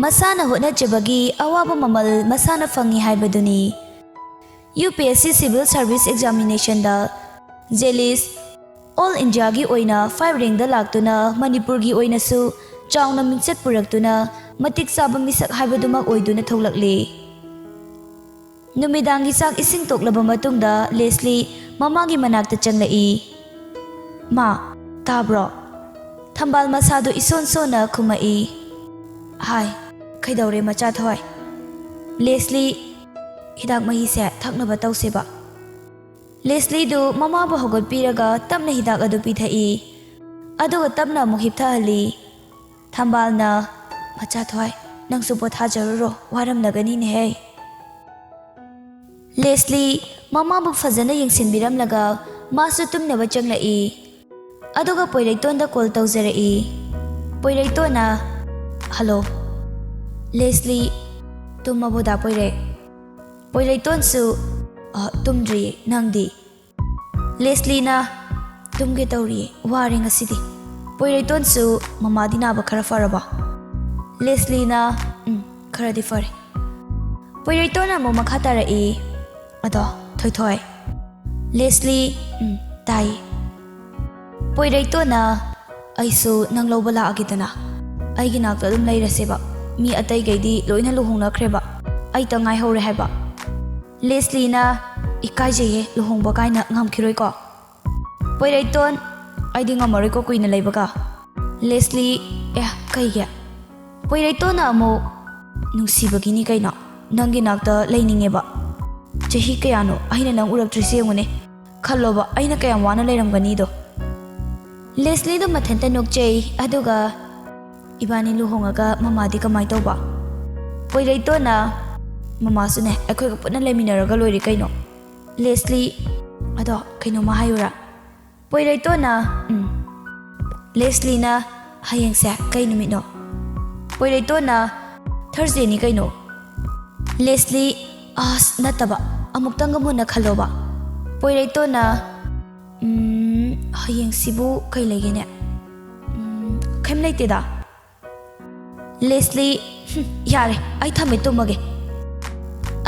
masana hotnajabagi awaba mamal masana fangi haibaduni UPSC Civil Service Examination da Jelis All India gi oina 5 ring da laktuna Manipur gi oina su chauna mingchat puraktuna matik saba misak haibadumak oiduna tholakli numidangi sak ising toklaba matungda Leslie mamagi manakta changlai ma tabro thambal masado ison sona khumai hai kaidaure macha thoi Leslie hidak mahi se thaknaba tawseba Leslie du mama ba hogot piraga tamna hidak adu pithai aduga tamna muhip thali thambal na macha thoi nang su potha jaruro waram nagani ne hey Leslie mama bu fazana yengsin biram laga masu tumnaba changlai aduga Poiraiton da call tawjarai Poiraitona hello Leslie tumabo da poire Poiraiton su tumdri nangdi Leslie na tumge tawri wari ngasidi Poiraiton su mama dinaba khara faraba Leslie na khara di fare Poiraitona mo makha tarai ado thoi thoi Leslie tai Poiraitona aisu nang lobala agidana aigi nakta dum leiraseba mi atai gaidi loina luhongna khreba ai ta ngai hore haiba Leslie na ikai jeye luhongba kaina ngamkhiroi ko Poiraiton aidi ngamari ko kuina leibaga Leslie kaiga Poiraitona amo nungsibagini kaina nangi nakta leiningeba chahi kayano aina nang uraptrisi ngone khalloba aina kayam wana leiramgani do Leslie do mathanta nokchei aduga ibani luhongaga mama di kamai toba Poiraitona mama sune akhoi ga putna leminaraga loiri kaino Leslie ado kaino mahayura Poiraitona Leslie na hayeng sa kai numit no Poiraitona Thursday ni kaino Leslie as nataba amuktanga muna khaloba Poiraitona hayeng sibu kai legene khaim leite da Leslie yare ai thame tumage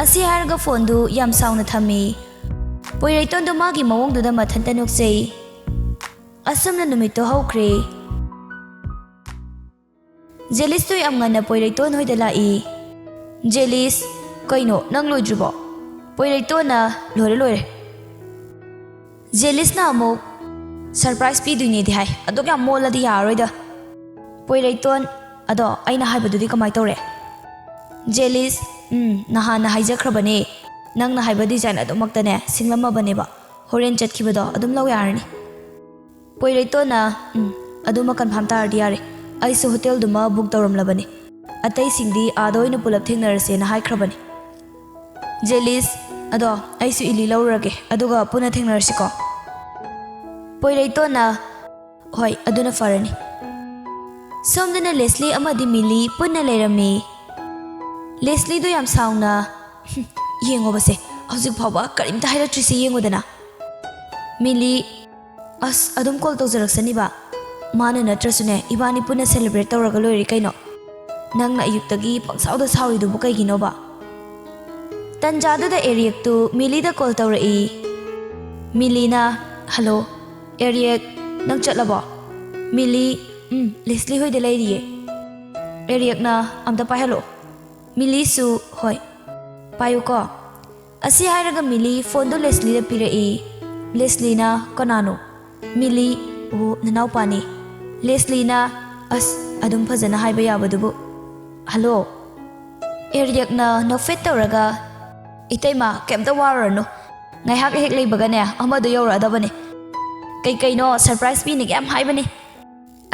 asi harga phone du yam sauna thami Poiraiton do magi mawong du da mathanta noksei asamna numit to hawkre Jelis to am ngana Poiraiton hoida lai Jelis kaino nang loijrubo Poiraitona lore Jelis na mo surprise pi duini di hai adok ya mola di yaroida Poiraiton ado aina haibadudi kamai tore Jelis nahana haijakhrabane nangna haiba design adumaktane singlama baneba horen chatkibado adum law yarani Poiraitona aduma confirm tar diare aisu hotel duma book tawramlabani atai singdi adoina pulap thengnarase na haikrabani Jelis ado aisu ili lawrage aduga puna thengnarasiko Poiraitona hoi aduna farani somdana Leslie amadi Milly punna leirami Leslie do yam sauna yengo base hojik phaba karimta hairatrisi yengodana Milly as adum call tawjaraksani ba mana natrasune ibani punna celebrate tawraga loiri kaino nangna ayuktagi pangsauda sauri du bukai gino ba tanjadu da eriak tu Milly da call tawrai Milly na hello eriak nang chatlabo Milly Leslie hoi de lairiye eriak na amta pai hello Milly su hoi payu ko asi hairaga Milly phone do Leslie da pirai Leslie na kanano Milly nanau pani Leslie na as adum phajana haiba yabadubu hello eriak na no fit tawraga itaima kemta warano ngai hak hek leibaga ne amadu yawra adabane kai no surprise pi ni yam haibani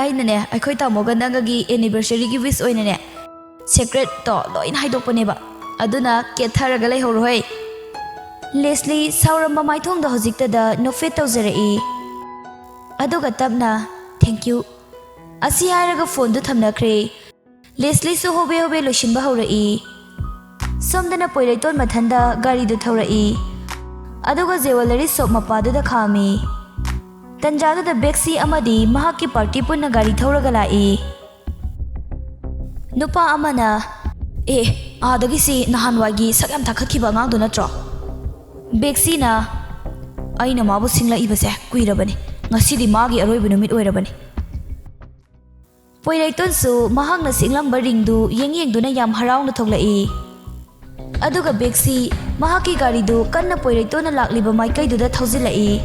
aina ne akhoi tamoga nangagi anniversary gi wish oina ne secret to loin haidopane ba aduna ke tharaga lei horoi Leslie sauramba maithong da hojikta da no fit tawjarai aduga tabna thank you asi haraga phone du thamnakre Leslie su hobe loishinba horai somdana Poiraiton mathanda gari du thaurai aduga jewelry shop mapadu da khami tanjadu da Bexi amadi mahaki party punna gari thauraga lai Nupa amana adagisi nahanwagi sakyam thakhatkiba angang do natro. Beksi na aina mabu singla ibase kuirabani ngasidi magi aroibu numit oirabani. Poiraiton su mahakna singlamba ringdu yengduna yam harauna thoglai. Aduga beksi mahaki gari du kanna poiraitona lakliba maikai duda thaujilai.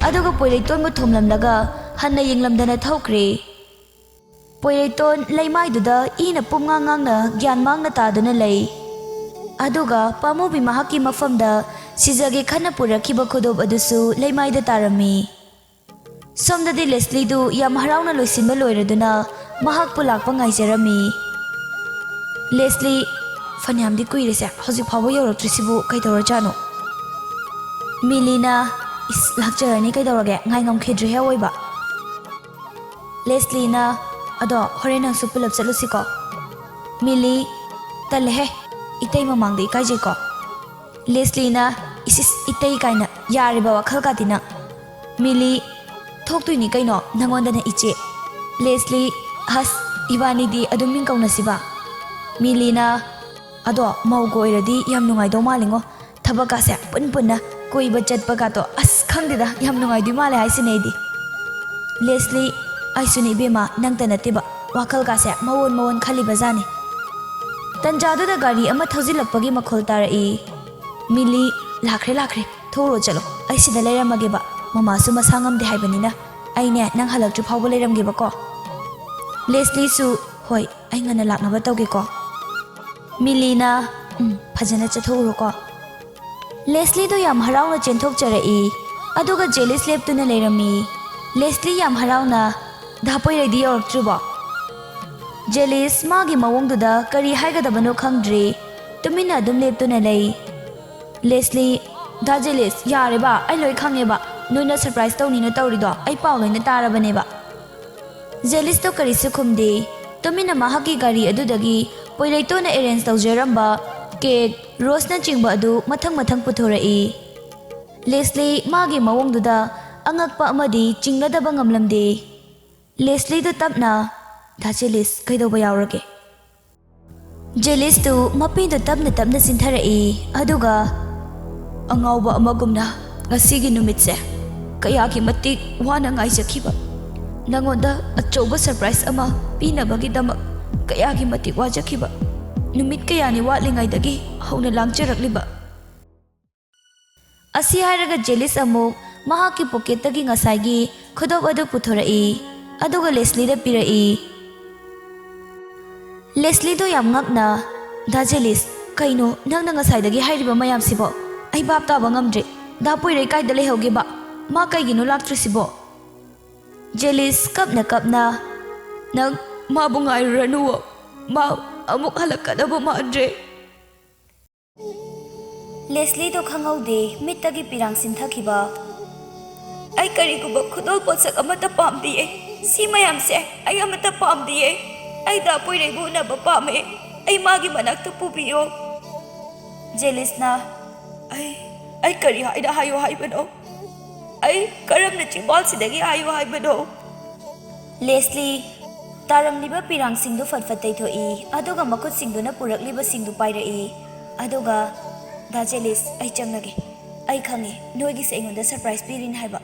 Aduga poiraiton mu thomlamlaga hanna yenglamdana thokre. Poiraiton laimai duda ina pumngangang na gyan mangna taduna lay. Aduga pamubi mahaki mafamda sijage khana purakhiba khodob adusu laimai da tarami. Somdadi Leslie du yam harauna loisinba loiraduna mahak pulakpa ngaijarami. Leslie fanyamdi kuirese hojik phawa yoroktrisibu kaidorajano. Milina is lakjarani kaidorage ngai ngamkhidri heoiba. Leslie na ado horenang su pulap chalusiko. Mili talhe itay mamangdi kaijiko. Leslie na isis itay kaina yariba wakhal katina. Mili thoktuini kaino nangondana iche. Leslie has ibani di aduming kaunasiba. Mili na ado maugo iradi yam nungai do malingo thabaka se punpunna koiba chatpaga to as khangdida yam nungai du male haisinedi. Leslie aisuni bema nangtana tiba wakal ka se mawon khaliba jani. Tanjadu da gari ama thojilakpagi makhol tarai. Mili lakre thoro chalo aisida leiramage ba mama su masangam de haibanina aine nang halakju phawba leiramge ba ko. Leslie su hoi ai ngana laknaba tawge ko. Milina phajana chathoro ko. Leslie do yam harauna chenthok charai aduga jealous leptuna leirami. Leslie yam harauna dhapoi ready yorktruba. Jealous magi mawongduda kari haigadabano khangdri tumina adum leptuna lei. Leslie da jealous yare ba ai loi khange ba noina surprise tawni na tawrido ai paw loina tarabane ba. Jealous to kari su khumde tumina mahaki gari adudagi poiraitona arrange tawjaramba cake rose na chingba adu mathang puthorai. Leslie magi mawongduda angakpa amadi chingladaba ngamlamde. Leslie do tapna da jealous kaidoba yaurage. Jealous tu mapi do tapna sintharai aduga angauba amagumna ngasigi numitse kayaki matik wana ngaijakhiba nangonda achouba surprise ama pinabagi damak kayaki matik wajakhiba numit kayani watlingaidagi hauna langcharakliba. Asi hairaga jealous amuk mahaki pocketagi ngasaigi khodob adu puthorai aduga Leslie da pirai. Leslie do yam ngakna da jealous kaino nangna ngasaidagi hairiba mayam sibo ai bab ta bangamdre da poirei kaida lehoge ba ma kaigino laktrisibo. Jealous kapna nang mabu ngairanu ma amuk halakadaba mandre. Leslie do khangaude mittagi pirang sinthakiba ai kariguba khudol potsak amata pamdiye si mayam se ai amata pamdiye ai da poirei bu na ba pame ai magi manakta pubiyo. Jealous na ai kari haida hayo haibano ai karamna chimbal sidagi hayo haibano. Leslie taramliba pirang singdu fatfatai thoi aduga makut singduna purakliba singdu pairai aduga da jealous ai changnage ai khange noigi se ingonda surprise pirin haiba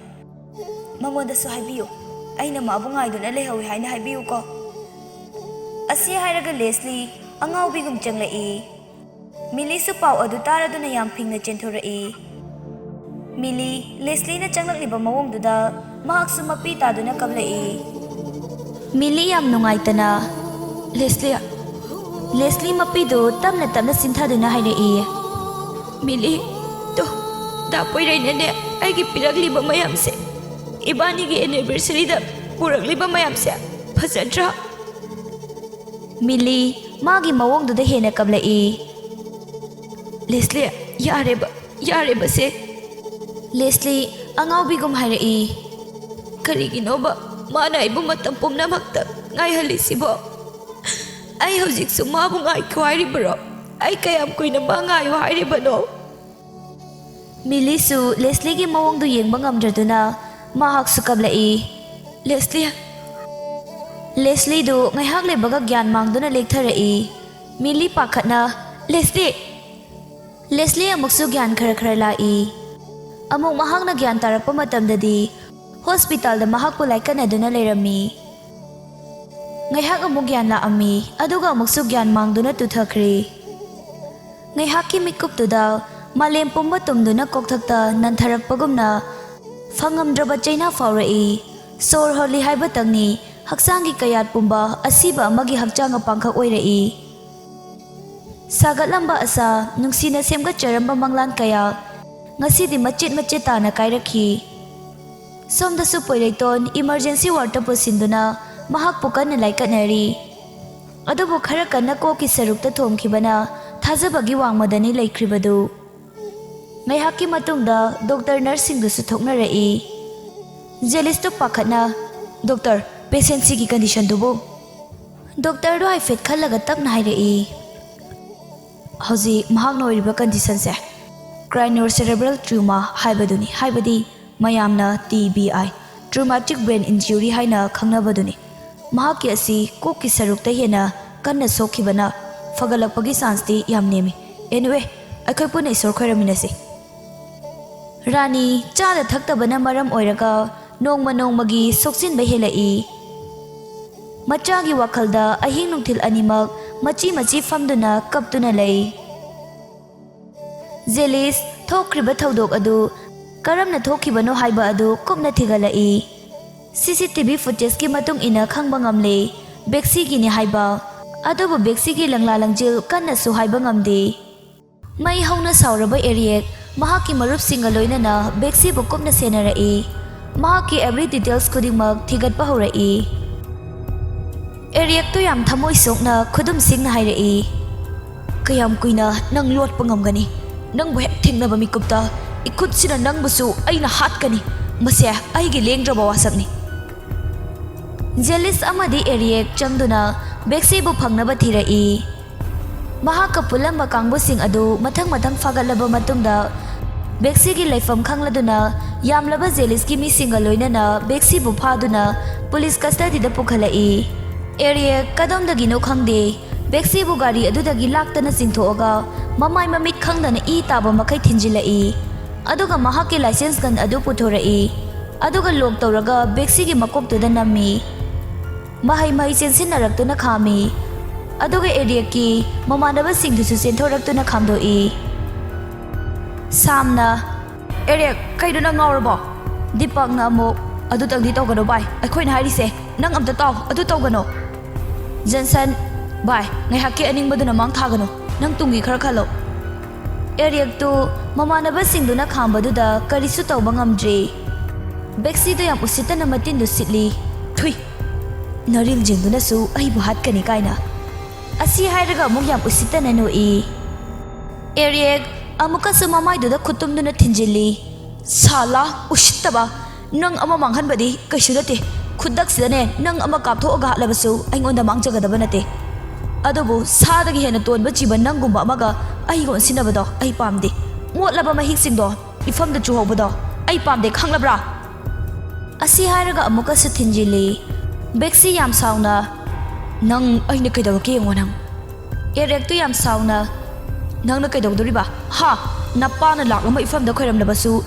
mangonda su haibiyo aina mabu ngaiduna lehawi haina haibiyo ko. Asi hairaga Leslie angaubigum changlai. Mili su pau adu taraduna yam phingna chenthorai. Mili Leslie na changlakliba mawongduda mahak su mapi taduna kablai. Mili yam nungaitana Leslie mapi do tamna sinthaduna hairai. Mili to da poirai nene aigi piragliba mayam se ibani gi anniversary da purakliba mayam se phajadra. Mili magi mawongduda hena kablai. Leslie yareba se. Leslie angaubigum hairai. Kariginoba mana ibu matam pumnamakta ngai halisibo ai hojik su mabu ngai khwairi bro ai kayam koina ba ngai hairi bano. Mili su Leslie gi mawongdu yengba ngamdraduna mahak sukablai. Leslie do ngaihak lebaga gyan mangduna lektharai. Millie pakhatna Leslie amuksu gyan khara lai. Amuk mahak na gyan tarakpa matamdadi hospital da mahak ko laikanaduna leirami. Ngaihak amuk gyan laami aduga amuksu gyan mangduna tuthakri. Ngaihak ki mikuptuda Malem pumba tumduna kokthakta nantharakpagumna fangamdraba chaina faurai. Sor holi haiba tangni haksangi kayat pumba asiba amagi hakchanga pangkhak oirai. Sagatlamba asa nungsina semgatcharamba manglan kaya ngasidi macit tana kairakhi. Somdasu poileiton emergency ward ta pusinduna mahak pukan laikanari. Adubu khara kanna koki sarukta thomkhibana thajabagi wangmadani laikhribadu. Ngaihaki matungda doctor nursing dusu thoknarai. Jelis to pakhatna doctor patient sigi condition dubu. Doctor do haifet khallaga takna hairai. Hauji mahak noiriba condition se craniocerebral trauma haibaduni haibadi mayamna TBI traumatic brain injury haina khangnabaduni. Mahaki asi kokki sarukta hena kanna sokhibana fagalakpagi chance ti yam nemi. Anyway akhoi puna isor khoiraminasi. Rani chada thaktabana maram oiraga nongmagi soksin helai. Machagi wakhalda ahing nungthil animak machi famduna kaptuna lay. Jelis thokriba thodok adu karamna thokhibano haiba adu kopna thigalai. CCTV footage ki matung ina khangba ngamle Bexi gi ni haiba adubu Bexi gi langla langjil kanna su haiba ngamde. Mai hauna sauraba area mahaki marup singa loinana Bexi bu kopna senarai. Mahaki every details khudingmak thigatpa horai. Area to yam thamoi sokna khudum singna hairai. Kayam kuina nang lot pangamgani nang bu hek thingnaba mikupta ikut sina nang busu aina hatkani mase aigi lengraba wasakni. Jelis amadi area changduna Bexi bu phangnaba thirai. Mahaka pulamba kangbusing adu mathang fagalaba matungda Bexi gi laifam khangladuna yamlaba jelis ki mi singa loinana Bexi bu phaduna police custody da pukhalai. Area kadomdagi no khangde Bexi bu gari adudagi laktana singthoga mamai mamit khangdana I taba makai thinjilai. Aduga mahaki license gan adu puthorai. Aduga log tawraga Bexi gi makoktuda nammi. Mahai chensinaraktuna khami. Aduga area ki mamanaba singdusu chenthoraktuna khamdoi. Samna area kaiduna ngawrabo dipakna amuk adu tangdi tawgano bai akhoi na harise nang amta taw adu tawgano. Johnson bai ngaihaki aningbaduna mang thagano nang tungi khara khalo. Area tu mamanaba singduna khambaduda karisu tawba ngamdre. Bexi do yam usitana matindu sitli thui naril jingduna su ai bu hatkani kaina asi hairaga amuk yam usitana noi. Area amuka su mamai duda khutumduna thinjili. Sala usittaba nang ama manghanbadi kaisu nate khudak sidane nang ama kapthoga halabasu aingonda mangjagadaba nate. Adubu sadagi hena tonba jiba nangumba amaga ai gon sinabado ai pamde motlaba mahik singdo ifamda chuhobado ai pamde khanglabra. Asi hairaga amuka su thinjili. Bexi yam sauna nang aina kaidawake ngonang. Erek tu yam sauna nang na kaidawdoriba ha napana laklama ifamda khoiramlabasu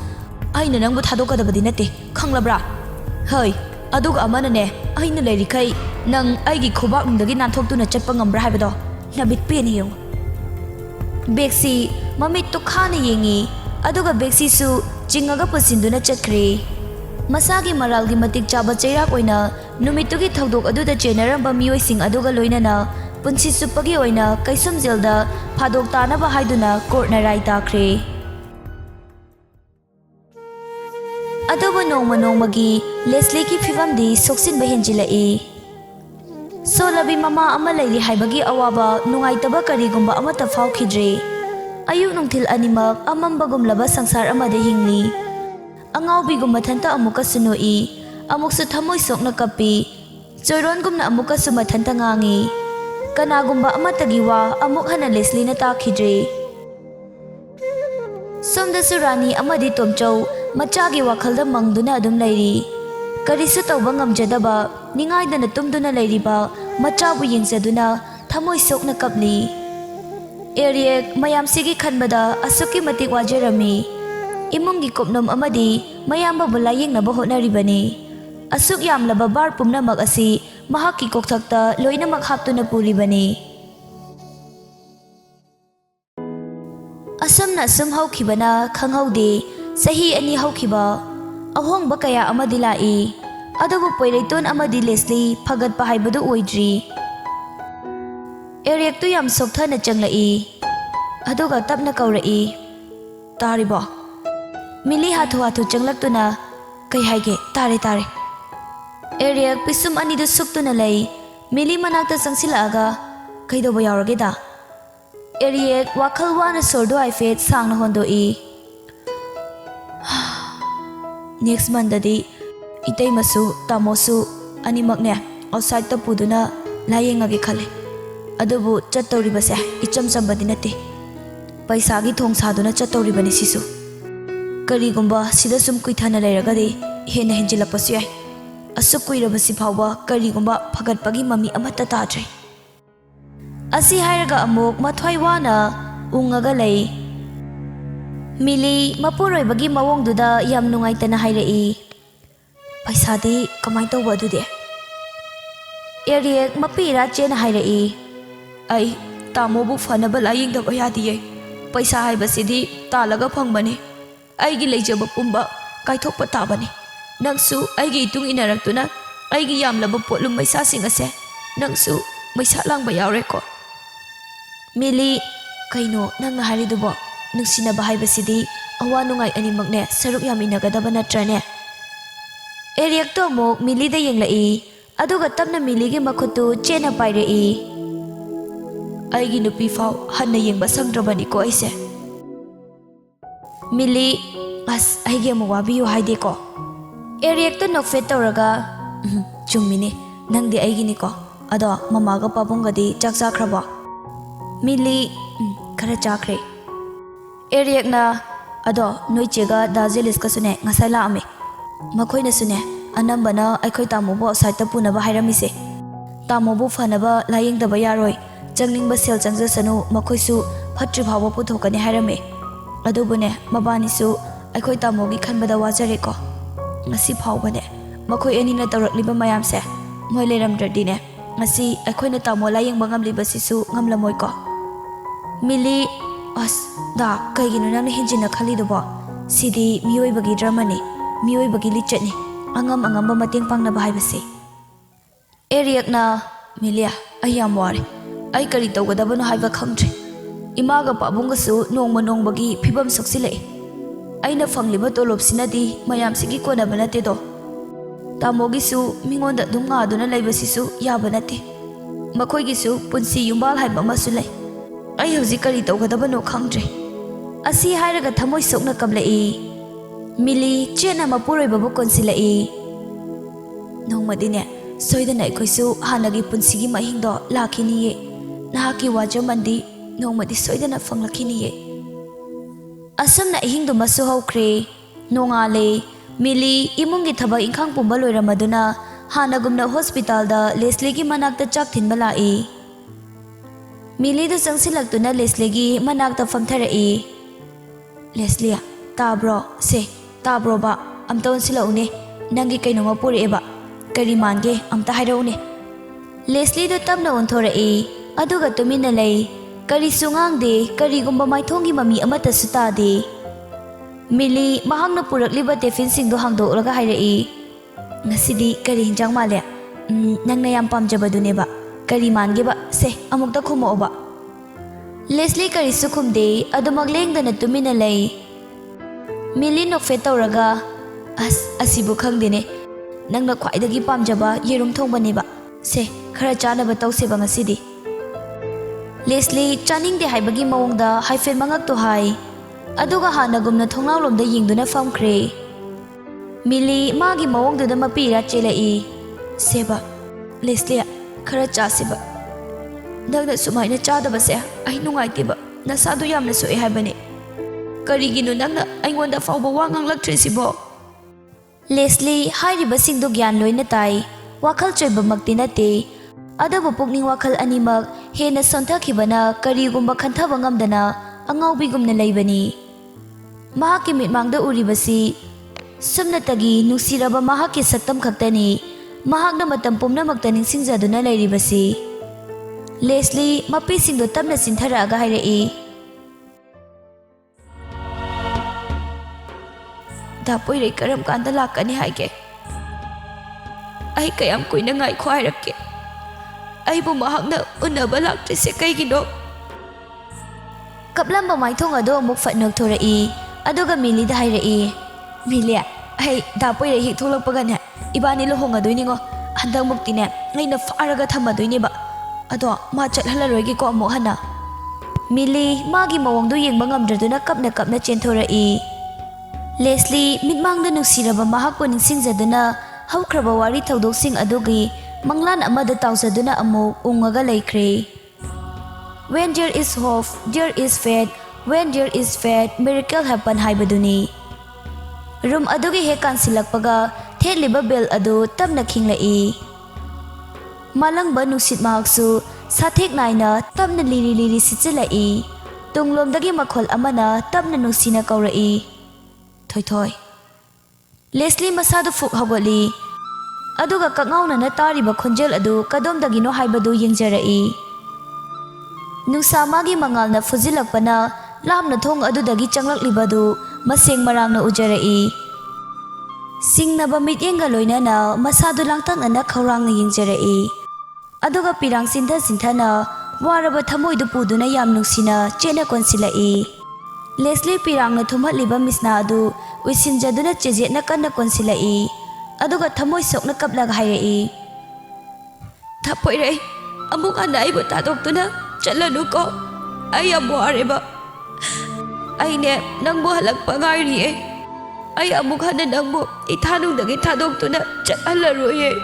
aina nangbu thadokadabadi nate khanglabra. Hoi aduga amana ne aina leirikai nang aigi khobak nungdagi nanthoktu chatpa ngambra haibado nabit peni yong. Bexi mamit tu khana yengi aduga Bexi su jingaga pusinduna chatkre. Masagi maralgi matik chaba cheirak oina numitugi thodok aduda chenaramba miyoising aduga loinana punsi supagi oina kaisam jelda phadok tanaba haiduna court na rai takre. Aduba nongmagi Leslie ki phivamdi soksin bahenjilai. Solabi mama ama laili haibagi awaba nungaitaba karigumba amata phaukhidre. Ayuk nungthil animak amambagumlaba sangsar amade hingli. Angawbigum mathanta amuka sunoi amuksu thamoi sokna kapi choirongumna amuka su mathanta ngangi. Kanagumba amatagi wa amuk hana Leslie na takhidre. Somdasu Rani amadi Tomchau machagi wakhalda mangduna adum lairi. Karisu tauba ngamjadaba ningaidana tumduna lairiba machabu yengsaduna thamoi sokna kapli. Eriek mayam sigi khanbada asuki matik wajarami. Imungi kopnom amadi mayamba bulayeng na bahonaribani. Asuk yamlaba bar pumnamak asi mahaki kokthakta loinamak haptuna puribani. Asam na sum haukibana khanghaude sahi ani haukiba ahongba kaya amadi lai adubu poireiton amadi Leslie phagatpa haibadu oidri. Eriek tu yam sokthana changlai aduga tapna kaurai. Taribo Millie hathu hathu changlaktuna kai haige tare tare. Eriek pisum ani du suktuna lay Millie manakta sangsilaga kaidoba yaurage da. Eriek wakhal wana sordo aifet sangna hondoi. Next month dadi itay masu tamosu animakne outside ta puduna layengage khale. Adubu chattauribase icham chambadi nate. Paisagi thong saduna chattauribani sisu. Karigumba sida sum kuithana lairagadi hena henjilapasu yai. Asuk kuirabasi phawba karigumba phagatpagi mami amata tadre. Asi hairaga amuk mathwai wana ungaga lay. Millie mapuroibagi mawongduda yam nungaitana hairai. Paisadi kamai tawba adude. Eriek mapira chena hairai. Ai tamobu fanaba layengdaba yadiye. Paisa haibasidi talaga phangmani. Aigi leijaba pumba kaithokpa tabani. Nangsu aigi itung inaraktuna aigi yamlaba potlum maisa singase. Nangsu maisa langba yaureko. Millie kaino nang haridubo nungsinaba haibasidi awa nungai animakne saruk yam inagadaba natrane. Eriek to amuk Millie da yenglai aduga tapna Millie gi makhutu chena pairai. Aigi nupi faw hanna yengba sangdrabani ko aise. Millie as aigi amu wabiyu haide ko. Eriek to nokfet tawraga chumini nangdi aigi ni ko ado mamaga pabungadi chak chakrabo. Millie khara chakre. Eriek na ado noichega dajelis ka sune ngasai la ame. Makhoina sune anambana aikhoi tamobo saita punaba hairamise. Tamobo fanaba layengdaba yaroi. Changningba sel changjasanu makhoisu phatri bhawa puthokani hairame. Adubune mabanisu aikhoi tamogi khanbada wajare ko. Ngasi phawbane makhoi anina tawrakliba mayamse moi leramdradine ngasi aikhoina tamo layengba ngamliba sisu ngamlamoi ko. Millie as da kaigino nang hinjina khalidobo sidi miyoibagi dramani miyoibagi lichatni angam angamba mateng pangnaba haibase. Eriek na Millie ayam ware ai kari tawgadabano haiba khangdre. Imaga pabungasu nongma nongbagi phibam soksilai. Aina fangliba tolopsinadi mayamsigi konaba nate do. Tamogisu mingonda dunga aduna laibasisu yaba nate. Makhoigisu punsi yumbal haiba masu lai. Ai hauji kari tawgadabano khangdre. Asi hairaga thamoi sokna kablai. Millie chena mapuroibabu konsilai. Nongmadine soidana aikhoisu hanagi punsigi mahingdo lakhiniye. Nahaki wajamandi nongmadi soidana fanglakiniye. Asamna ihingdo masu haukre. Nongale Millie imungi thaba ingkhang pumba loiramaduna hanagumna hospital da Leslie gi manakta chak thinba lai. Millie da changsilaktuna Leslie gi manakta famtharai. Leslie tabro se tabro ba amton silaune nangi kainoma puri eba kari mange amta hairaune. Leslie do tamna onthorai aduga tumina lay kari sungangde kari gumba maithongi mami amata sutade. Millie mahangna purakliba tiffin singdo hangdoraga hairai. Ngasidi kari hinjang male nangna yam pamjabadune ba kari mange ba se amukta khumo ba. Leslie kari sukhumde adumaglengdana tumina lay. Millie nokfe tawraga asibu khangdene nangna khwaidagi pamjaba yerum thongbane ba se khara chanaba tawseba ngasidi. Leslie chaningde haibagi mawongda haifel mangak to hai aduga hanagumna thonglawlomda yingduna famkhre. Millie magi mawongduda mapira chelai. Seba Leslie khara chaseba nangna sumaina chadaba se ai nungaiteba nasadu yamna soe haibane. Karigino nangna aingwonda fawba wa nganglaktrisibo. Leslie hairibasingdo gyan loina tai, wakhal choibamakti nate. Adabu pukning wakhal animak hena sonthakibana karigumba khantaba ngamdana angaubigumna leibani. Mahakki mitmangda uribasi sumnatagi nungsiraba mahakki saktam khaktani, mahakna matam pumnamakta ningsingjaduna leiribasi. Leslie mapisingdo tamna sintharaga hairai. Dapoirai karam kanda lakani haige. Ai kayam kuina ngai khwairakke. Ai bu mahakna unaba laktrise kaigino. Kaplamba maithong ado amuk fatnak thorai. Aduga Millie da hairai. Millie, ai dapoirai hik tholakpagane ibani lohong adoiningo. Handang muktine ngaina faraga thamadoine ba. Ado ma chathalaroi gi ko amuk hana. Millie magi mawongdo yengba ngamdraduna kapna chenthorai. Leslie mitmangda nuksiraba mahakko ningsingjaduna haukraba wari thaudoksing adugi manglan amada tawjaduna amuk ungaga leikre. When there is hope, there is faith. When there is faith, miracle happen haibaduni. Room adugi he kansilakpaga theliba bell adu tamna khinglai. Malangba nuksit mahaksu sathek naina tamna liri sichilai. Tunglomdagi makhol amana tamna nuksina kaurai. Thoi. Leslie masadu fuk hagoli. Aduga kakngawna na tariba khonjel adu kadomdagino haibadu yengjarai. Nungsa magi mangal na fuzilakpana lamna thong adudagi changlaklibadu maseng marangna ujarai. Singnaba mityenga loinana masadu langtangna na khawrangna yengjarai. Aduga pirang sinthana waraba thamoidu puduna yam nungsina chena konsilai. Leslie pirangna thumatliba misna adu uisinjaduna chejetna kanna konsilai. Aduga thamoi sokna kaplaga hairai. Thapoirai amuk ana aibu tadoktuna chalanu ko. Ai amwareba. Aine nangbo halakpa ngairiye. Ai amuk hana nangbo ithanungdagi tadoktuna chalalaroye.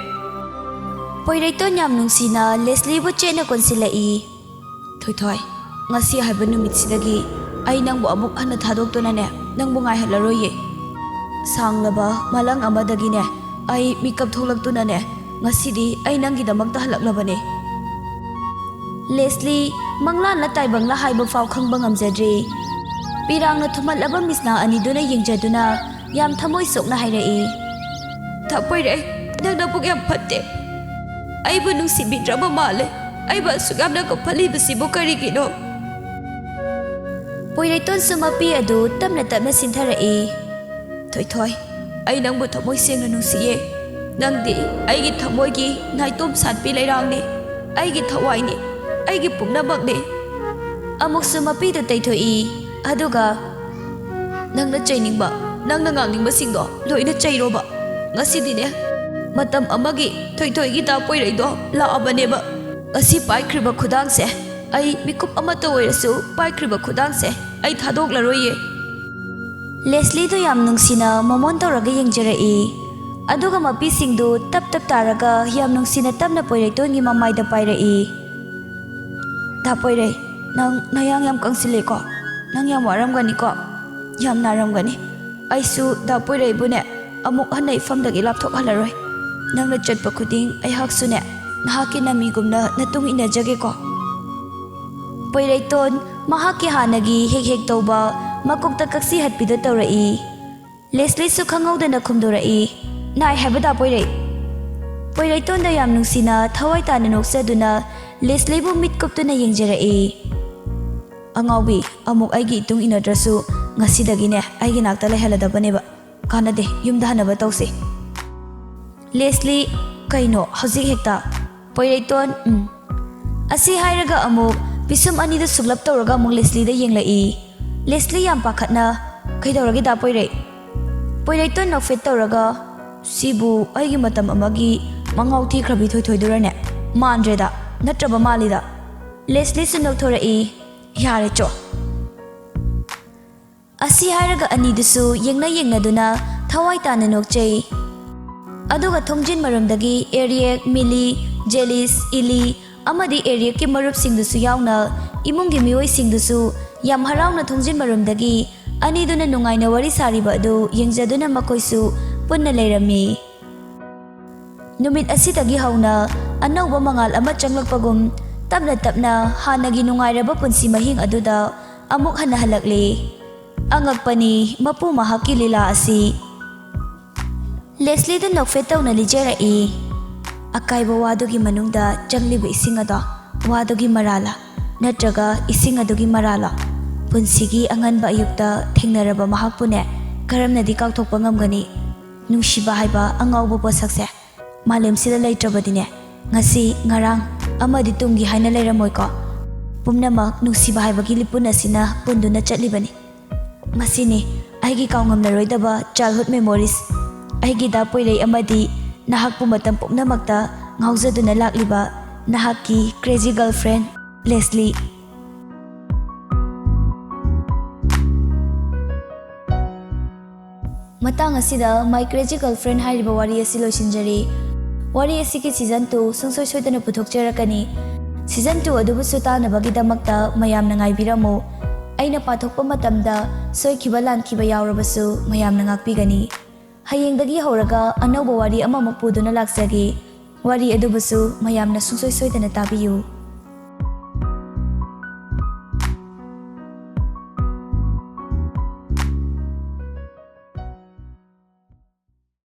Poirai to nyam nungsina Leslie bu chena konsilai. Thoi ngasi haiba numitsidagi ai nangbo amuk hana thadoktuna ne nangbo ngai halaroye. Sanglaba malang amadagi ne ai mikap tholaktuna ne ngasidi ai nanggidamakta halaklabane. Leslie manglan la taibangla haiba faw khangba ngamjadri. Pirangna thumatlaba misna aniduna yengjaduna yam thamoi sokna hairai. Thapoirai nangna puk yam phatte. Ai bu nungsibidraba male. Ai ba sugamna ko phalibasibo karigino. Poirai ton sumapi adu tamna sintharai. Thoi ai nangbu thamoi sengna nungsiye. Nangdi aigi thamoigi naitom satpi leirangni. Aigi thawai ni. Aigi pumnamakni. Amuk sumapi du taithoi. Aduga nangna chainingba nangna ngangningba singdo loina chairoba. Ngasidine matam amagi thoi-gi dapoirai do laabaneba. Asi paikriba khudangse ai mikup amata oirasu paikriba khudangse ai thadoklaroye. Leslie do yam nungsina momon tawraga yengjarai. Aduga mapisingdu tap taraga yam nungsina tamna poirai tongi mamaida pairai. Dapoirai nang nayang yam kangsile ko. Nang yam waramgani ko. Yam naramgani. Aisu dapoirai bune amuk hanai famdagi lapthok halaroi. Nangna chatpa khuding ai haksune nahaki namigumna natung inajage ko. Poirai ton mahaki hanagi hek tawba makukta kaksi hatpida tawrai. Leslie su khangawdana khumdorai. Nai habada poirai. Poirai ton da yam nungsina thawai tana noksaduna Leslie bu mitkuptuna yengjarai. Angawbi amuk aigi itung inadrasu ngasidagine aigi nakta lehaladabane ba. Kanade yumda hanaba tawse. Leslie kaino hauzik hekta. Poirai ton asi hairaga amuk pisum anida suglap tawraga amuk Leslie da yenglai. Leslie yam pakhatna kaidawragi da poirai. Poirai ton nokfet tawraga sibu aigi matam amagi mangau thikhrabi thoi-durane mandreda natraba malida. Leslie su nokthorai yare cho. Asi hairaga anidusu yengnaduna thawai tana nokchei. Aduga thongjin maramdagi Eric, Millie, Jelis, Ili amadi Eric ki marup singdusu yauna imungi mioi singdusu yam harauna thongjin maramdagi ꯑꯅꯤꯗꯨꯅ ꯅꯨꯡꯉꯥꯏꯅ ꯋꯥꯔꯤ ꯁꯥꯔꯤꯕ ꯑꯗꯨ ꯌꯦꯡꯖꯗꯨꯅ ꯃꯈꯣꯏꯁꯨ ꯄꯨꯟꯅ ꯂꯩꯔꯝꯃꯤ꯫ ꯅꯨꯃꯤꯠ ꯑꯁꯤꯗꯒꯤ ꯍꯧꯅ ꯑꯅꯧꯕ ꯃꯉꯥꯜ ꯑꯃ ꯆꯪꯂꯛꯄꯒꯨꯝ ꯇꯞꯅ ꯇꯞꯅ ꯍꯥꯟꯅꯒꯤ ꯅꯨꯡꯉꯥꯏꯔꯕ ꯄꯨꯟꯁꯤ ꯃꯍꯤꯡ ꯑꯗꯨꯗ ꯑꯃꯨꯛ ꯍꯟꯅ ꯍꯜꯂꯛꯂꯤ꯫ ꯑꯉꯛꯄꯅꯤ ꯃꯄꯨ ꯃꯍꯥꯛꯀꯤ ꯂꯤꯂꯥ ꯑꯁꯤ꯫ ꯂꯦꯁꯂꯤꯗ ꯅꯣꯛꯐꯦꯠ ꯇꯧꯅ ꯂꯤꯖꯔꯛꯏ꯫ ꯑꯀꯥꯏꯕ ꯋꯥꯗꯨꯒꯤ ꯃꯅꯨꯡꯗ ꯆꯪꯂꯤꯕ ꯏꯁꯤꯡ ꯑꯗꯣ ꯋꯥꯗꯨꯒꯤ ꯃꯔꯥꯜꯂ ꯅꯠꯇ꯭ꯔꯒ ꯏꯁꯤꯡ ꯑꯗꯨꯒꯤ ꯃꯔꯥꯜꯂ? ꯄꯨꯟꯁꯤꯒꯤ ꯑꯉꯟꯕ ꯑꯌꯨꯛꯇ ꯊꯦꯡꯅꯔꯕ ꯃꯍꯥꯛꯄꯨꯅꯦ ꯀꯔꯝꯅꯗꯤ ꯀꯥꯎꯊꯣꯛꯄ ꯉꯝꯒꯅꯤ? ꯅꯨꯡꯁꯤꯕ ꯍꯥꯏꯕ ꯑꯉꯥꯎꯕ ꯄꯣꯠꯁꯛꯁꯦ ꯃꯥꯂꯦꯝꯁꯤꯗ ꯂꯩꯇ꯭ꯔꯕꯗꯤꯅꯦ ꯉꯁꯤ ꯉꯔꯥꯡ ꯑꯃꯗꯤ ꯇꯨꯡꯒꯤ ꯍꯥꯏꯅ ꯂꯩꯔꯝꯃꯣꯏꯀꯣ꯫ ꯄꯨꯝꯅꯃꯛ ꯅꯨꯡꯁꯤꯕ ꯍꯥꯏꯕꯒꯤ ꯂꯤꯄꯨꯟ ꯑꯁꯤꯅ ꯄꯨꯟꯗꯨꯅ ꯆꯠꯂꯤꯕꯅꯤ꯫ ꯃꯁꯤꯅꯤ ꯑꯩꯒꯤ ꯀꯥꯎꯉꯝꯂꯔꯣꯏꯗꯕ ꯆꯥꯏꯜꯍꯨꯗ ꯃꯦꯃꯣꯔꯤꯁ꯫ ꯑꯩꯒꯤꯗ ꯄꯣꯏꯔꯩ ꯑꯃꯗꯤ ꯅꯍꯥꯛꯄꯨ ꯃꯇꯝ ꯄꯨꯝꯅꯃꯛꯇ ꯉꯥꯎꯖꯗꯨꯅ ꯂꯥꯛꯂꯤꯕ ꯅꯍꯥꯛꯀꯤ ꯀ꯭ꯔꯦꯖꯤ ꯒꯔꯜꯐ꯭ꯔꯦꯟ ꯂꯦꯁꯂꯤ꯫ ꯃꯇꯥꯡ ꯑꯁꯤꯗ ꯃꯥꯏ ꯀ꯭ꯔꯦꯖꯤ ꯒꯔꯜꯐ꯭ꯔꯦꯟ ꯍꯥꯏꯔꯤꯕ ꯋꯥꯔꯤ ꯑꯁꯤ ꯂꯣꯏꯁꯤꯟꯖꯔꯤ꯫ ꯋꯥꯔꯤ ꯑꯁꯤꯒꯤ ꯁꯤꯖꯟ 2 ꯁꯨꯡꯁꯣꯏ ꯁꯣꯏꯗꯅ ꯄꯨꯊꯣꯛꯆꯔꯛꯀꯅꯤ꯫ ꯁꯤꯖꯟ 2 ꯑꯗꯨꯕꯨꯁꯨ ꯇꯥꯅꯕꯒꯤꯗꯃꯛꯇ ꯃꯌꯥꯝꯅ ꯉꯥꯏꯕꯤꯔꯝꯃꯨ꯫ ꯑꯩꯅ ꯄꯥꯊꯣꯛꯄ ꯃꯇꯝꯗ ꯁꯣꯏꯈꯤꯕ ꯂꯥꯟꯈꯤꯕ ꯌꯥꯎꯔꯕꯁꯨ ꯃꯌꯥꯝꯅ ꯉꯥꯛꯄꯤꯒꯅꯤ꯫ ꯍꯌꯦꯡꯗꯒꯤ ꯍꯧꯔꯒ ꯑꯅꯧꯕ ꯋꯥꯔꯤ ꯑꯃꯃꯨꯛ ꯄꯨꯗꯨꯅ ꯂꯥꯛꯆꯒꯦ꯫ ꯋꯥꯔꯤ ꯑꯗꯨꯕꯨꯁꯨ ꯃꯌꯥꯝꯅ ꯁꯨꯡꯁꯣꯏ ꯁꯣꯏꯗꯅ ꯇꯥꯕꯤꯌꯨ꯫